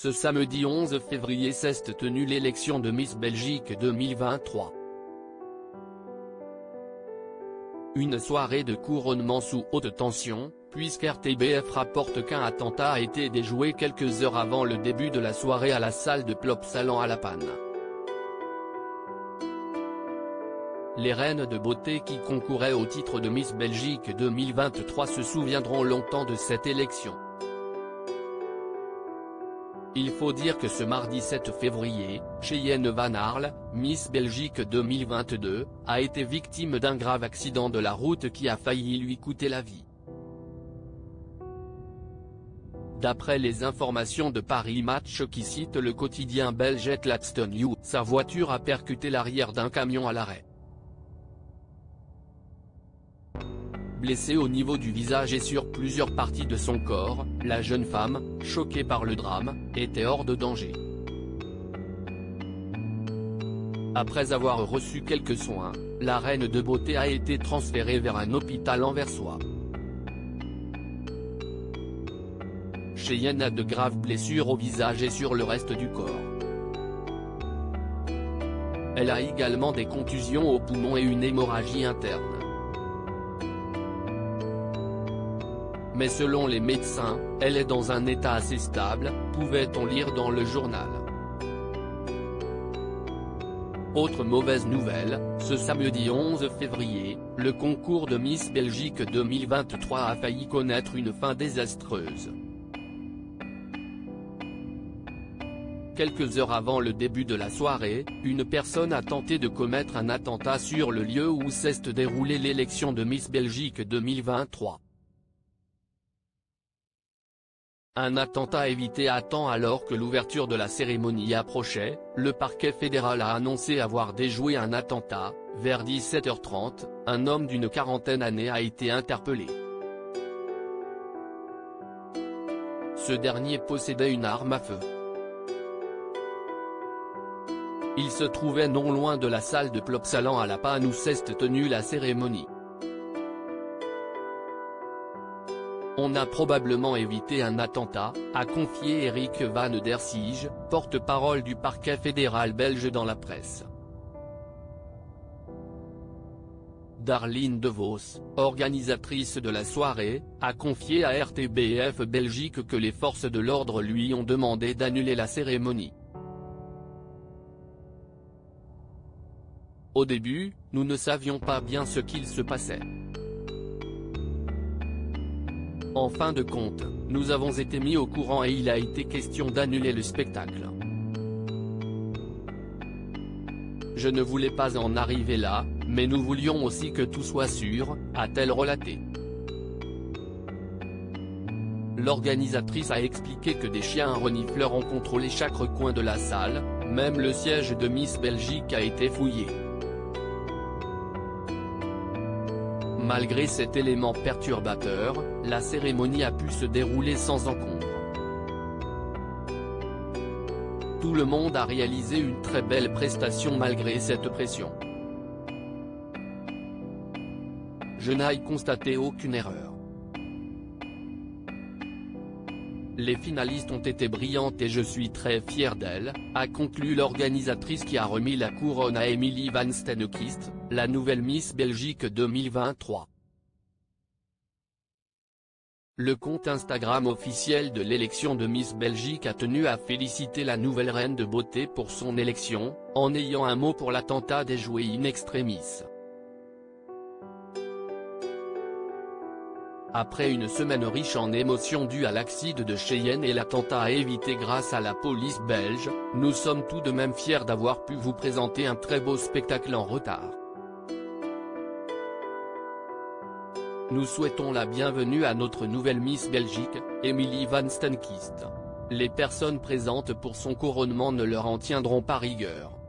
Ce samedi 11 février s'est tenue l'élection de Miss Belgique 2023. Une soirée de couronnement sous haute tension, puisqu'RTBF rapporte qu'un attentat a été déjoué quelques heures avant le début de la soirée à la salle de Plopsaland à La Panne. Les reines de beauté qui concouraient au titre de Miss Belgique 2023 se souviendront longtemps de cette élection. Il faut dire que ce mardi 7 février, Cheyenne Van Arle, Miss Belgique 2022, a été victime d'un grave accident de la route qui a failli lui coûter la vie. D'après les informations de Paris Match qui cite le quotidien belge Gladstone News, sa voiture a percuté l'arrière d'un camion à l'arrêt. Blessée au niveau du visage et sur plusieurs parties de son corps, la jeune femme, choquée par le drame, était hors de danger. Après avoir reçu quelques soins, la reine de beauté a été transférée vers un hôpital anversois. Cheyenne a de graves blessures au visage et sur le reste du corps. Elle a également des contusions aux poumons et une hémorragie interne. Mais selon les médecins, elle est dans un état assez stable, pouvait-on lire dans le journal. Autre mauvaise nouvelle, ce samedi 11 février, le concours de Miss Belgique 2023 a failli connaître une fin désastreuse. Quelques heures avant le début de la soirée, une personne a tenté de commettre un attentat sur le lieu où s'est déroulée l'élection de Miss Belgique 2023. Un attentat évité à temps alors que l'ouverture de la cérémonie approchait, le parquet fédéral a annoncé avoir déjoué un attentat. Vers 17h30, un homme d'une quarantaine d'années a été interpellé. Ce dernier possédait une arme à feu. Il se trouvait non loin de la salle de Plopsaland à La Panne où s'est tenue la cérémonie. On a probablement évité un attentat, a confié Eric Van der Siege, porte-parole du parquet fédéral belge dans la presse. Darline De Vos, organisatrice de la soirée, a confié à RTBF Belgique que les forces de l'ordre lui ont demandé d'annuler la cérémonie. Au début, nous ne savions pas bien ce qu'il se passait. En fin de compte, nous avons été mis au courant et il a été question d'annuler le spectacle. Je ne voulais pas en arriver là, mais nous voulions aussi que tout soit sûr, a-t-elle relaté. L'organisatrice a expliqué que des chiens renifleurs ont contrôlé chaque recoin de la salle, même le siège de Miss Belgique a été fouillé. Malgré cet élément perturbateur, la cérémonie a pu se dérouler sans encombre. Tout le monde a réalisé une très belle prestation malgré cette pression. Je n'ai constaté aucune erreur. Les finalistes ont été brillantes et je suis très fier d'elles, a conclu l'organisatrice qui a remis la couronne à Emily Van Steenkist, la nouvelle Miss Belgique 2023. Le compte Instagram officiel de l'élection de Miss Belgique a tenu à féliciter la nouvelle reine de beauté pour son élection, en ayant un mot pour l'attentat déjoué in extremis. Après une semaine riche en émotions due à l'accident de Cheyenne et l'attentat évité grâce à la police belge, nous sommes tout de même fiers d'avoir pu vous présenter un très beau spectacle en retard. Nous souhaitons la bienvenue à notre nouvelle Miss Belgique, Emily Van Steenkist. Les personnes présentes pour son couronnement ne leur en tiendront pas rigueur.